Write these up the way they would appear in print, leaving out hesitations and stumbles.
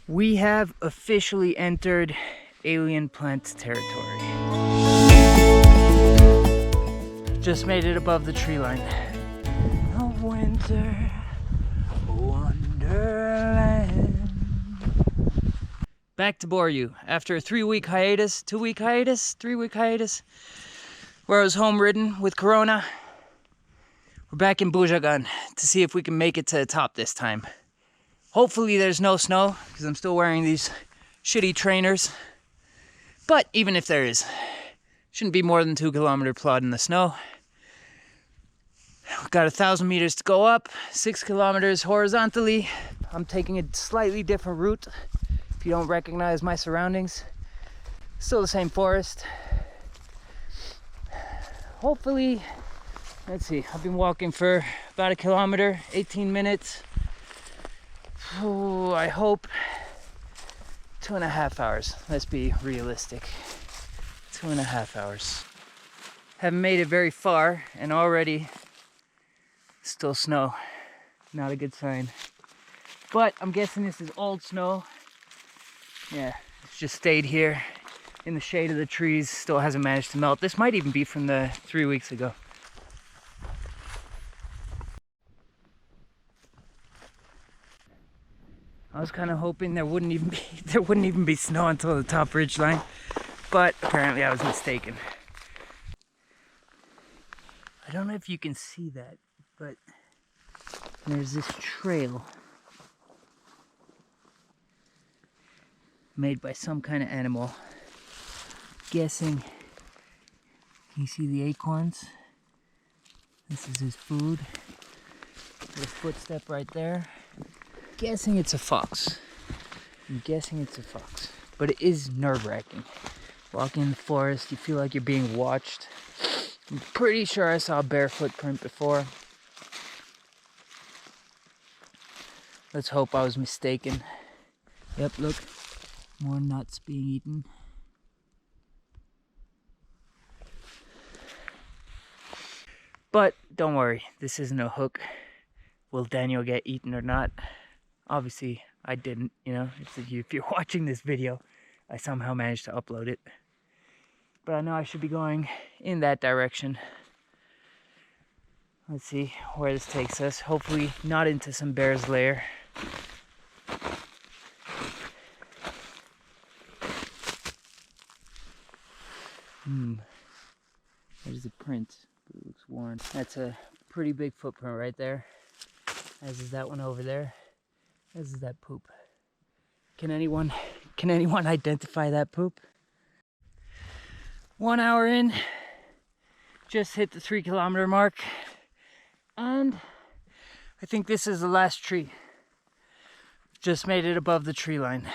We have officially entered alien plants territory. Just made it above the tree line. Of winter wonderland. Back to bore you after a 3-week hiatus, 2-week hiatus, 3-week hiatus, where I was home ridden with Corona. We're back in Bujagan to see if we can make it to the top this time. Hopefully there's no snow, because I'm still wearing these shitty trainers. But even if there is, shouldn't be more than 2 kilometer plod in the snow. We've got 1,000 meters to go up, 6 kilometers horizontally. I'm taking a slightly different route. If you don't recognize my surroundings, still the same forest. Hopefully, let's see, I've been walking for about 1 kilometer, 18 minutes. Oh, I hope 2.5 hours. Let's be realistic. 2.5 hours. Haven't made it very far and already still snow. Not a good sign. But I'm guessing this is old snow. Yeah, it's just stayed here in the shade of the trees. Still hasn't managed to melt. This might even be from the 3 weeks ago. I was kind of hoping there wouldn't even be snow until the top ridge line, but apparently I was mistaken. I don't know if you can see that, but there's this trail made by some kind of animal. Guessing, can you see the acorns? This is his food. There's a footstep right there. Guessing it's a fox. I'm guessing it's a fox. But it is nerve-wracking. Walking in the forest, you feel like you're being watched. I'm pretty sure I saw a bear footprint before. Let's hope I was mistaken. Yep, look. More nuts being eaten. But don't worry, this isn't a hook. Will Daniel get eaten or not? Obviously, I didn't, you know. If you're watching this video, I somehow managed to upload it. But I know I should be going in that direction. Let's see where this takes us. Hopefully not into some bear's lair. There's a print, but it looks worn. That's a pretty big footprint right there. As is that one over there. As is that poop. Can anyone identify that poop? 1 hour in, just hit the 3 kilometer mark, and I think this is the last tree. Just made it above the tree line.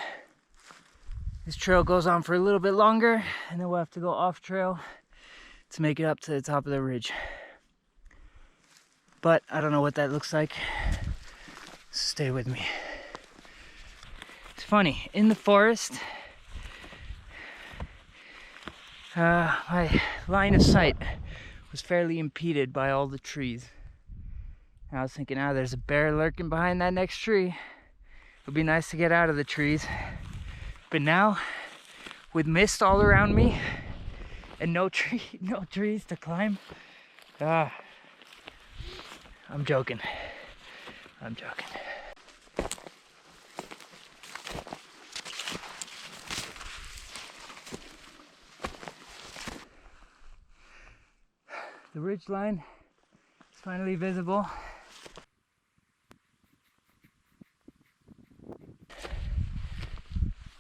This trail goes on for a little bit longer, and then we'll have to go off trail to make it up to the top of the ridge. But I don't know what that looks like. Stay with me. It's funny, in the forest, my line of sight was fairly impeded by all the trees. And I was thinking, there's a bear lurking behind that next tree. It would be nice to get out of the trees. But now, with mist all around me and no trees to climb, I'm joking. I'm joking. The ridge line is finally visible.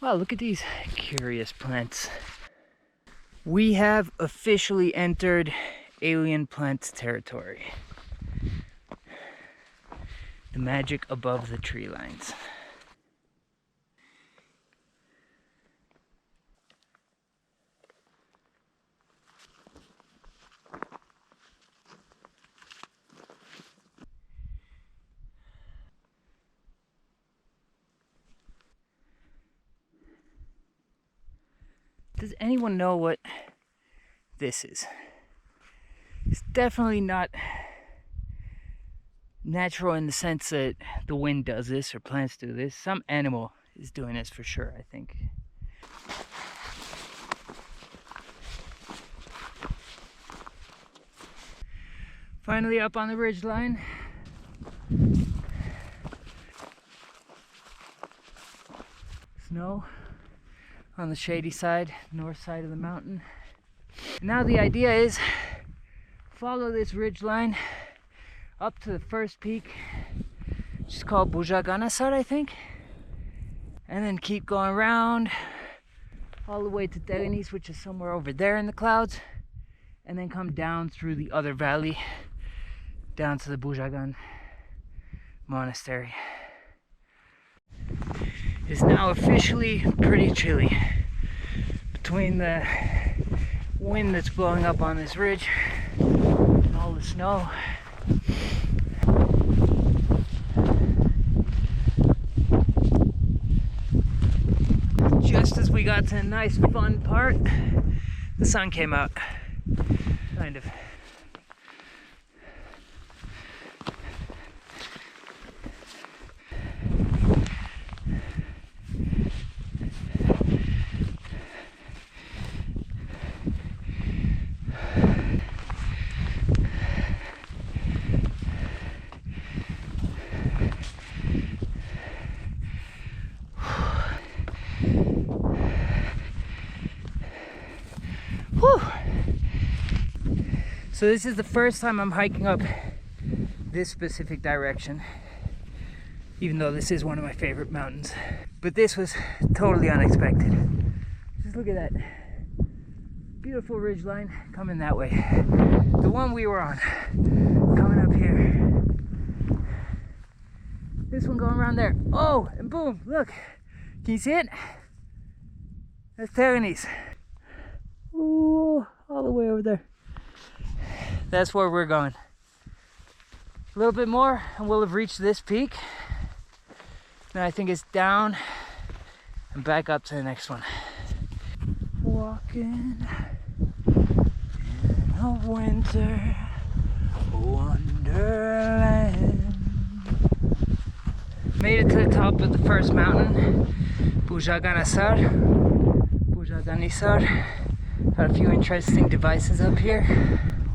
Wow, look at these curious plants. We have officially entered alien plants territory. The magic above the tree lines. Does anyone know what this is? It's definitely not natural in the sense that the wind does this or plants do this. Some animal is doing this for sure, I think. Finally up on the ridge line. Snow on the shady side, north side of the mountain. Now the idea is follow this ridge line up to the first peak, which is called Bujaganasar, I think, and then keep going around all the way to Teghenis, which is somewhere over there in the clouds, and then come down through the other valley down to the Teghenyats Monastery. It's now officially pretty chilly between the wind that's blowing up on this ridge and all the snow. Just as we got to a nice fun part, the sun came out, kind of. Whew. So this is the first time I'm hiking up this specific direction, even though this is one of my favorite mountains. But this was totally unexpected. Just look at that beautiful ridge line coming that way. The one we were on, coming up here. This one going around there. Oh, and boom, look. Can you see it? That's Teghenis. Ooh, all the way over there. That's where we're going. A little bit more and we'll have reached this peak. Then I think it's down and back up to the next one. Walking in a winter wonderland. Made it to the top of the first mountain, Bujaganasar. Got a few interesting devices up here.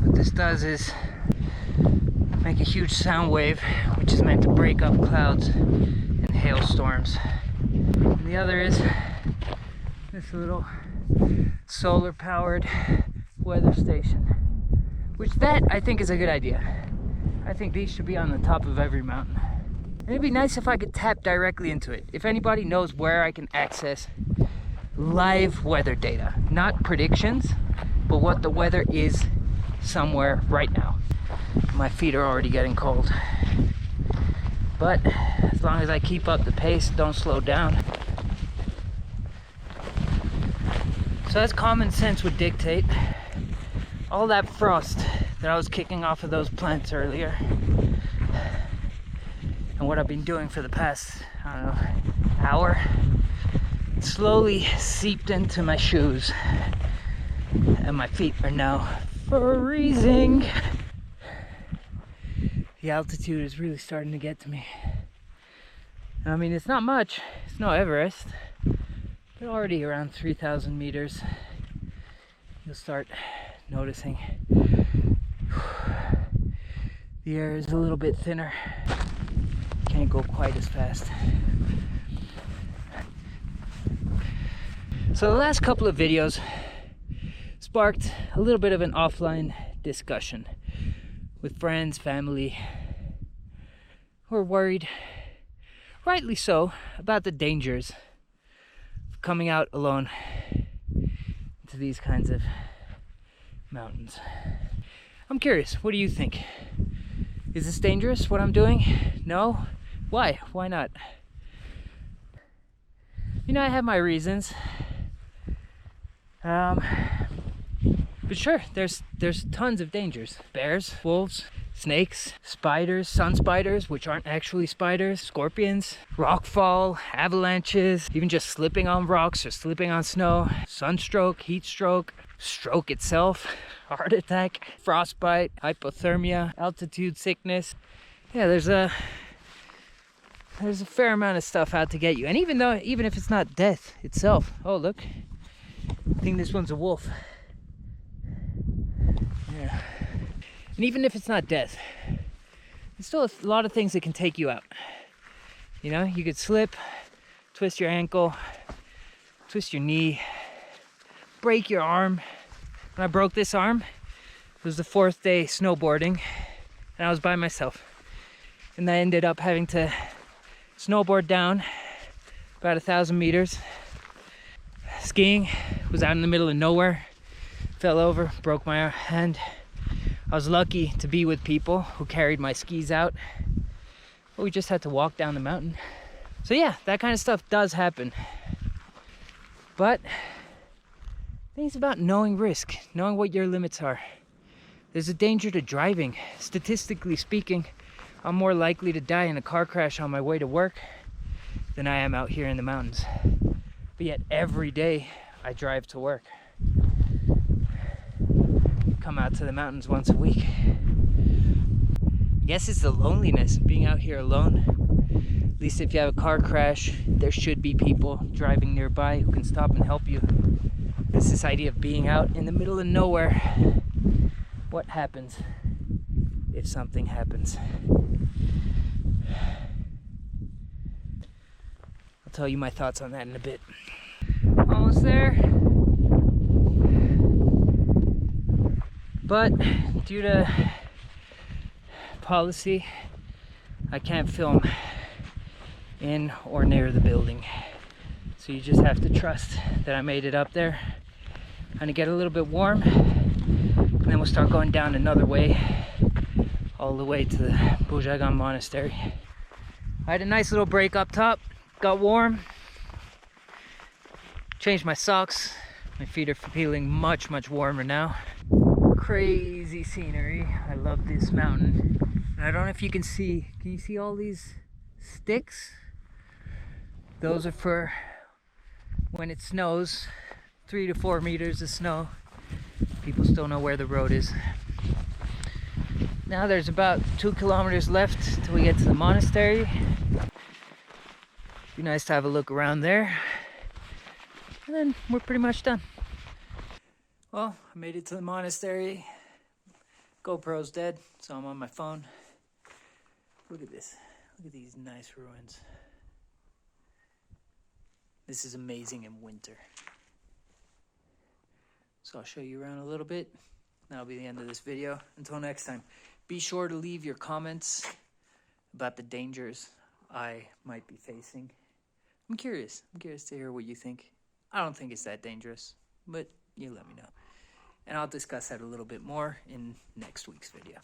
What this does is make a huge sound wave, which is meant to break up clouds and hailstorms. And the other is this little solar-powered weather station, which that I think is a good idea. I think these should be on the top of every mountain. And it'd be nice if I could tap directly into it. If anybody knows where I can access live weather data, not predictions, but what the weather is somewhere right now. My feet are already getting cold, but as long as I keep up the pace, don't slow down. So as common sense would dictate, all that frost that I was kicking off of those plants earlier, and what I've been doing for the past, I don't know, hour, slowly seeped into my shoes, and my feet are now freezing. The altitude is really starting to get to me. I mean, it's not much, it's no Everest, but already around 3,000 meters, you'll start noticing the air is a little bit thinner. Can't go quite as fast. So the last couple of videos sparked a little bit of an offline discussion with friends, family, who are worried, rightly so, about the dangers of coming out alone to these kinds of mountains. I'm curious, what do you think? Is this dangerous, what I'm doing? No? Why? Why not? You know, I have my reasons. But sure, there's tons of dangers. Bears, wolves, snakes, spiders, sun spiders, which aren't actually spiders, scorpions, rockfall, avalanches, even just slipping on rocks or slipping on snow, sunstroke, heat stroke, stroke itself, heart attack, frostbite, hypothermia, altitude sickness. Yeah, there's there's a fair amount of stuff out to get you. And even if it's not death itself. Oh, look. I think this one's a wolf. Yeah. And even if it's not death, there's still a lot of things that can take you out. You know, you could slip, twist your ankle, twist your knee, break your arm. When I broke this arm, it was the 4th day snowboarding, and I was by myself. And I ended up having to snowboard down about 1,000 meters. Skiing, was out in the middle of nowhere, fell over, broke my hand. I was lucky to be with people who carried my skis out, but we just had to walk down the mountain. So yeah, that kind of stuff does happen. But I think it's about knowing risk, knowing what your limits are. There's a danger to driving. Statistically speaking, I'm more likely to die in a car crash on my way to work than I am out here in the mountains. But yet every day I drive to work. Come out to the mountains once a week. I guess it's the loneliness of being out here alone. At least if you have a car crash, there should be people driving nearby who can stop and help you. It's this idea of being out in the middle of nowhere. What happens if something happens? I'll tell you my thoughts on that in a bit. Almost there. But due to policy, I can't film in or near the building. So you just have to trust that I made it up there. Gonna get a little bit warm, and then we'll start going down another way, all the way to the Teghenyats Monastery. I had a nice little break up top, got warm, changed my socks. My feet are feeling much warmer now. Crazy scenery. I love this mountain. And I don't know if you can you see all these sticks? Those are for when it snows, 3 to 4 meters of snow. People still know where the road is. Now there's about 2 kilometers left till we get to the monastery. Be nice to have a look around there. And then we're pretty much done. Well, I made it to the monastery. GoPro's dead, so I'm on my phone. Look at this. Look at these nice ruins. This is amazing in winter. So I'll show you around a little bit. That'll be the end of this video. Until next time, be sure to leave your comments about the dangers I might be facing. I'm curious to hear what you think. I don't think it's that dangerous, but you let me know. And I'll discuss that a little bit more in next week's video.